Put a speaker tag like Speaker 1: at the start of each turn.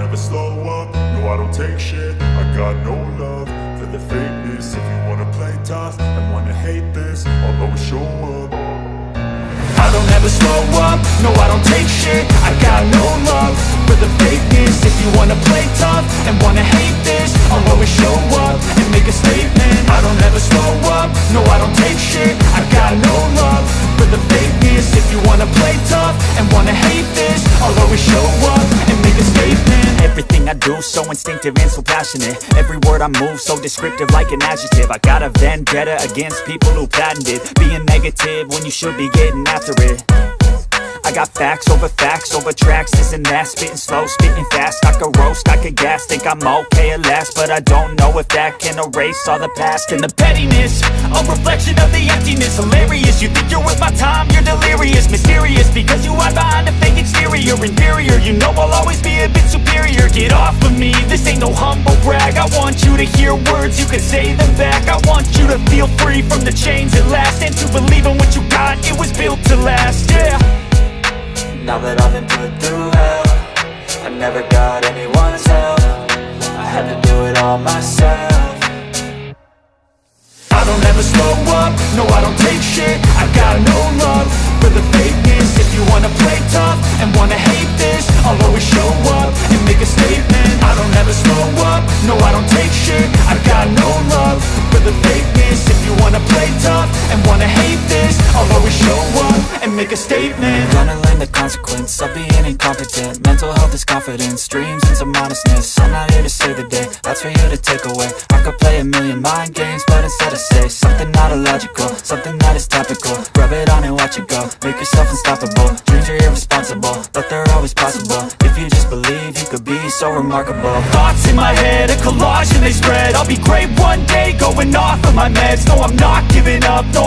Speaker 1: never slow up, no I don't take shit. I got no love for the fakeness. If you wanna play tough and wanna hate this, I'll always show up. I don't ever slow up, no I don't take shit. I got no love for the fakeness. If you wanna play tough and wanna hate this, I'll always show up and make a statement. I don't ever slow up, no I don't take shit. I got no love for the fakeness. If you wanna play tough and wanna hate this, I'll always show up and make a statement. Everything I do so instinctive and so passionate. Every word I move so descriptive like an adjective. I got a vendetta against people who patented being negative when you should be getting after it. I got facts over tracks, this and that. Spitting slow, spitting fast. I could roast, I could gas. Think I'm okay at last, but I don't know if that can erase all the past. And the pettiness, a reflection of the emptiness. Hilarious, you think you're worth my time, you're delirious. Mysterious, because you hide behind a fake exterior. Inferior, you know I'll always be a bit superior. Get off of me, this ain't no humble brag. I want you to hear words, you can say them back. I want you to feel free from the chains at last, and to believe in what you got, it was built to last, yeah.
Speaker 2: Now that I've been put through hell, I never got anyone's help. I had to do it all myself.
Speaker 1: I don't ever slow up, no I don't take shit. I got no love for the fakeness. If you wanna play tough and wanna hate this, I'll always show up and make a statement. I don't ever slow up, no I don't take shit. I got no love for the fakeness. If you wanna play tough and wanna hate this, I'll always show up and make a statement.
Speaker 2: Gonna learn the consequence of being incompetent. Mental health is confidence, dreams and some honestness. I'm not here to save the day, that's for you to take away. I could play a million mind games, but instead I say something not illogical, something that is topical. Rub it on and watch it go, make yourself unstoppable. Dreams are irresponsible, but they're always possible. If you just believe, you could be so remarkable.
Speaker 1: Thoughts in my head, a collage and they spread. I'll be great one day, going off of my meds. No, I'm not giving up, no, I'm